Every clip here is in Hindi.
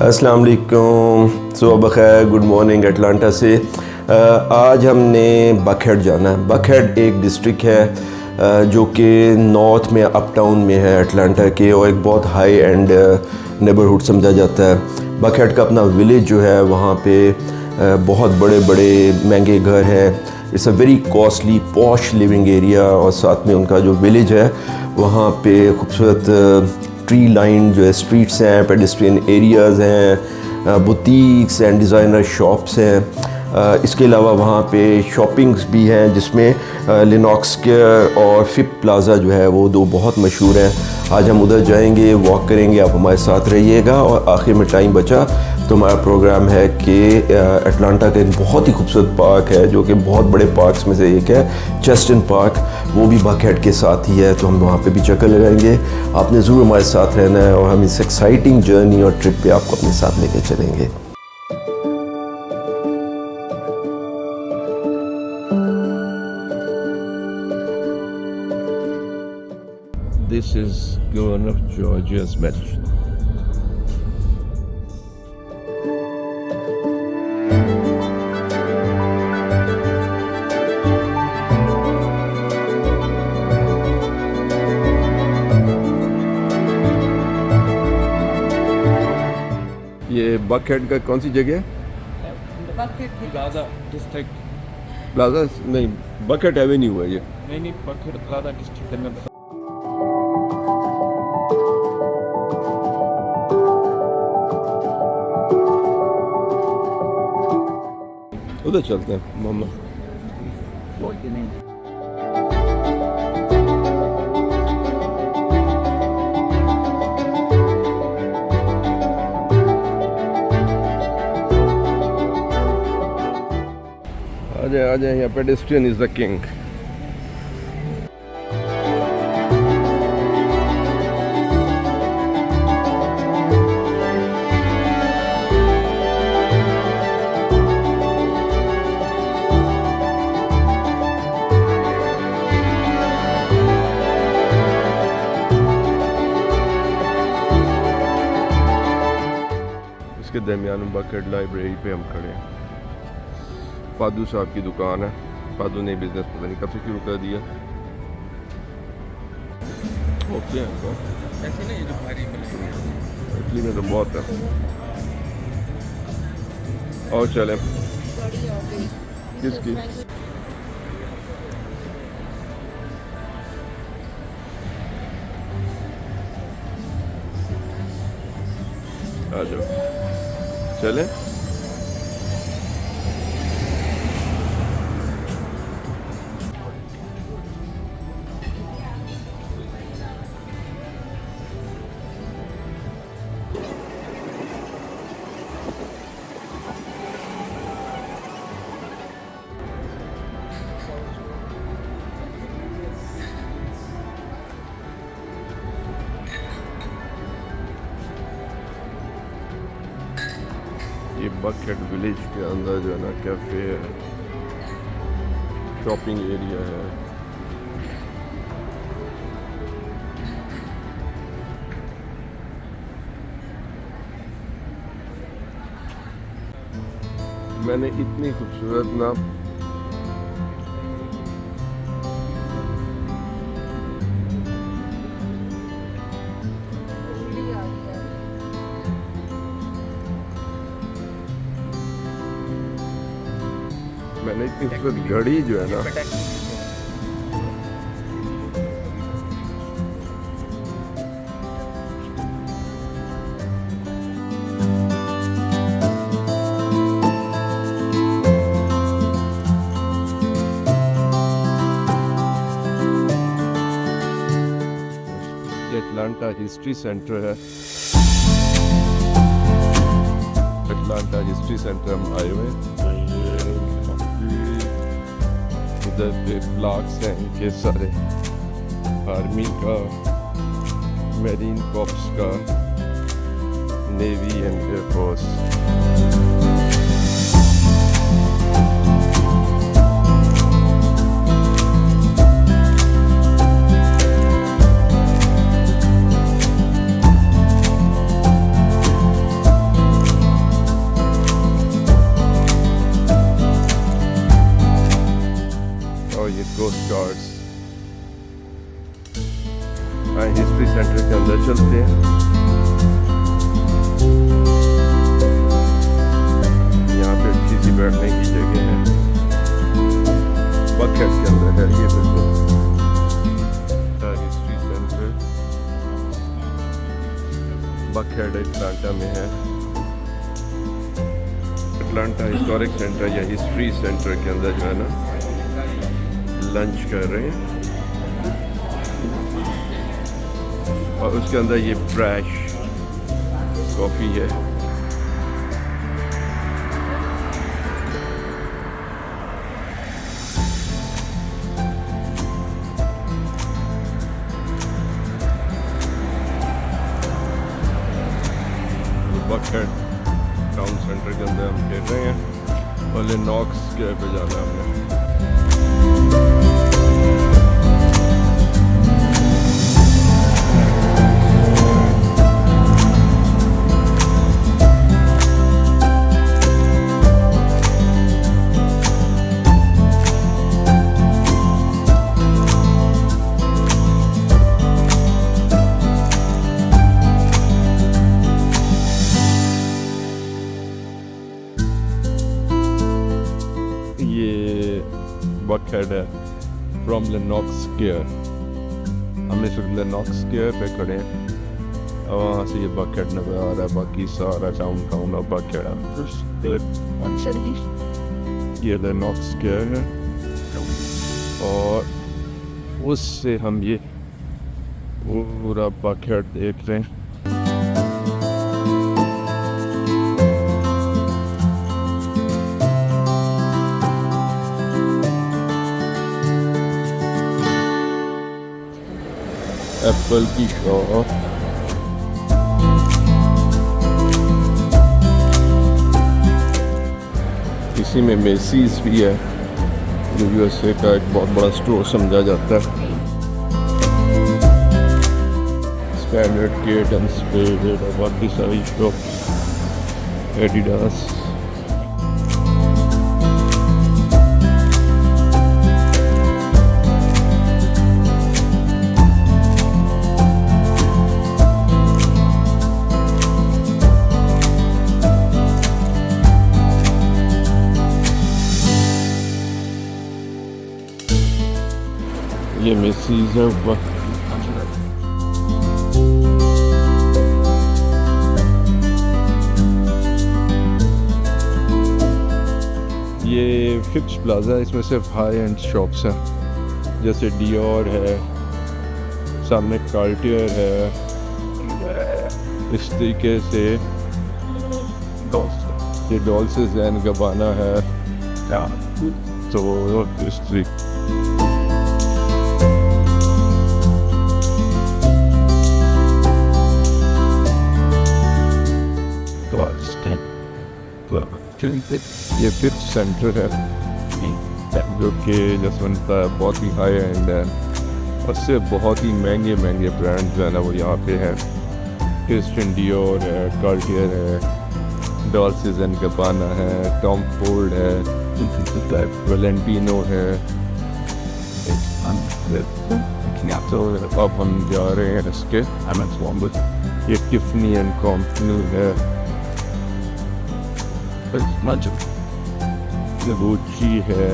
अस्सलाम वालेकुम, सुबह बखैर, गुड मॉर्निंग अटलांटा से। आज हमने बकहेड जाना है। बकहेड एक डिस्ट्रिक्ट है जो कि नॉर्थ में अप टाउन में है अटलांटा के, और एक बहुत हाई एंड नेबरहुड समझा जाता है। बकहेड का अपना विलेज जो है वहाँ पे बहुत बड़े बड़े महंगे घर हैं। It's a very costly posh living area, और साथ में उनका जो विलेज है वहाँ पे खूबसूरत ट्री लाइन जो है स्ट्रीट्स हैं, पेडेस्ट्रियन एरियाज़ हैं, बुटीक्स एंड डिज़ाइनर शॉप्स हैं। इसके अलावा वहाँ पे शॉपिंग्स भी हैं जिसमें लिनॉक्स केयर और फिप प्लाज़ा जो है वो दो बहुत मशहूर हैं। आज हम उधर जाएंगे, वॉक करेंगे, आप हमारे साथ रहिएगा। और आखिर में टाइम बचा तो हमारा प्रोग्राम है कि अटलांटा का एक बहुत ही खूबसूरत पार्क है जो कि बहुत बड़े पार्क्स में से एक है, चेस्टन पार्क, वो भी बकहेड के साथ ही है, तो हम वहाँ पे भी चक्कर लगाएंगे। आपने ज़रूर हमारे साथ रहना है और हम इस एक्साइटिंग जर्नी और ट्रिप पे आपको अपने साथ लेके चलेंगे। This is Governor of Georgia's mansion. ये बकहेड का कौन सी जगह है? बकहेड प्लाजा डिस्ट्रिक्ट। प्लाजा नहीं, बकहेड एवेन्यू है ये। नहीं, बकहेड प्लाजा डिस्ट्रिक्ट में। उधर चलते हैं मामा। आ जाए यहाँ, पेडेस्ट्रियन इज द किंग। इसके दरमियान में बकहेड लाइब्रेरी पे हम खड़े हैं। फादू साहब की दुकान है। फादू ने बिजनेस पता नहीं कब से शुरू कर दिया। ओके ऐसे नहीं जो भारी इटली में तो बहुत है। और चले किसकी आ जाओ चले। ये बकहेड विलेज के अंदर जो है ना कैफ़े है, शॉपिंग एरिया है। मैंने इतनी खूबसूरत ना मैंने इतनी खूबसूरत घड़ी जो है ना अटलांटा हिस्ट्री सेंटर है। अटलांटा हिस्ट्री सेंटर हम आए हुए हैं। इधर पे ब्लॉक्स हैं इनके सारे, आर्मी का, मेरीन कॉर्प्स का, नेवी एंड एयरफोर्स। अटलांटा में है। अटलांटा हिस्टोरिक सेंटर या हिस्ट्री सेंटर के अंदर जो है ना लंच कर रहे हैं, और उसके अंदर ये फ्रेश कॉफ़ी है। बकहेड टाउन सेंटर के अंदर हम खेल रहे हैं और लेनॉक्स स्क्वायर पे जाना है हमने। बकहेड है फ्रॉम लेनॉक्स स्क्वायर। हम इस वक्त लेनॉक्स स्क्वायर पे खड़े हैं और वहाँ से ये बकहेड नज़र आ रहा है। बाकी सारा डाउनटाउन और बकहेड ये लेनॉक्स स्क्वायर है, और उससे हम ये पूरा बकहेड देख रहे हैं। एप्पल की शॉप, इसी में मेसीज भी है जो यूएसए का एक बहुत बड़ा स्टोर समझा जाता है। स्टैंडर्ड गेट एंड स्पेड और बाकी सारी शॉप, एडिडास। ये मेसीज है ऊपर। ये फिक्स प्लाजा है, इसमें सिर्फ हाई एंड शॉप्स हैं, जैसे डियोर है, सामने कार्टियर है, इस तरीके से ये डॉल्सेस एंड गबाना है, तो इस तरीके ये फिफ्थ सेंटर है जो कि जैसे बनता है बहुत ही हाई एंड है, उससे बहुत ही महंगे महंगे ब्रांड्स जो है ना वो यहाँ पे हैं। क्रिस्टियन डियोर है, कार्टियर है, डॉल्से एंड गबाना है, टॉम फोर्ड है, वैलेंटिनो है। तो अब हम जा रहे हैं इसके, ये टिफनी एंड कंपनी है, गुच्ची है,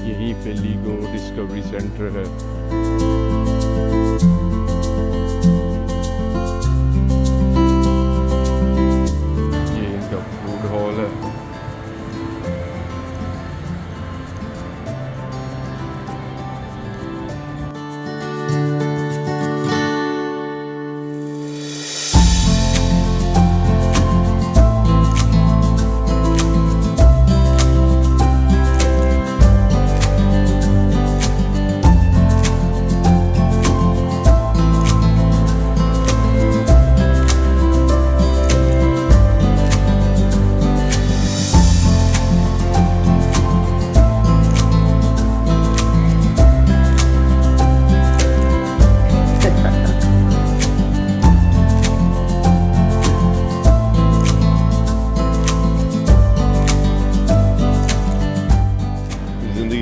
यहीं पे लीगो डिस्कवरी सेंटर है।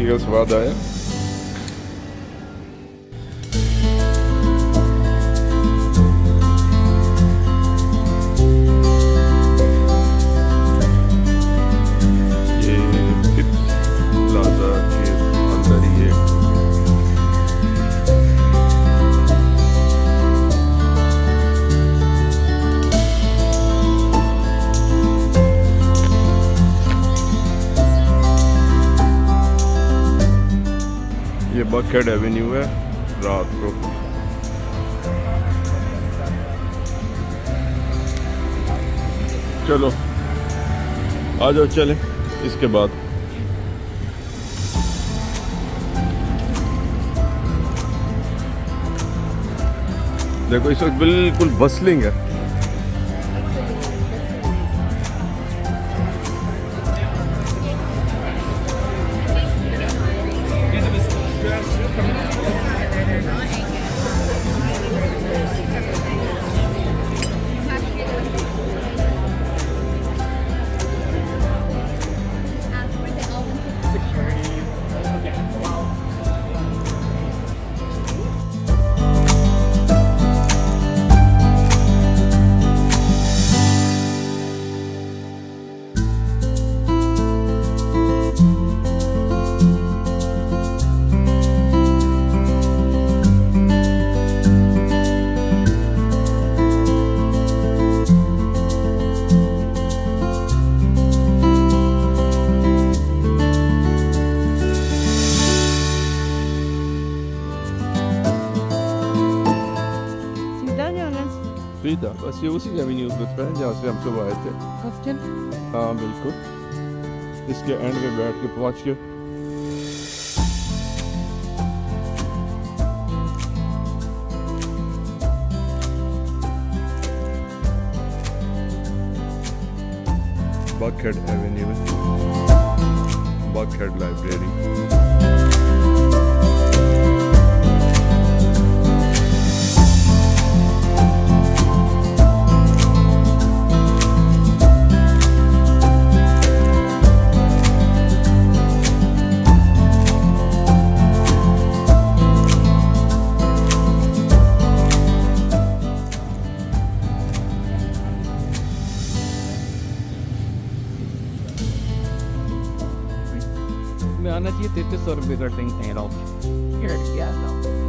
का स्वाद आया। बकहेड एवेन्यू है रात को। चलो आ जाओ चलें इसके बाद। देखो इस वक्त बिल्कुल बसलिंग है। सीधा बस ये उसी एवेन्यू पे है जहाँ से हम सब आए थे। हाँ बिल्कुल, इसके एंड में बैठ के पहुँच के बकहेड एवेन्यू में बकहेड लाइब्रेरी। में आना चाहिए 3300 रुपये का टिंग है राउंड। Here, yeah, no.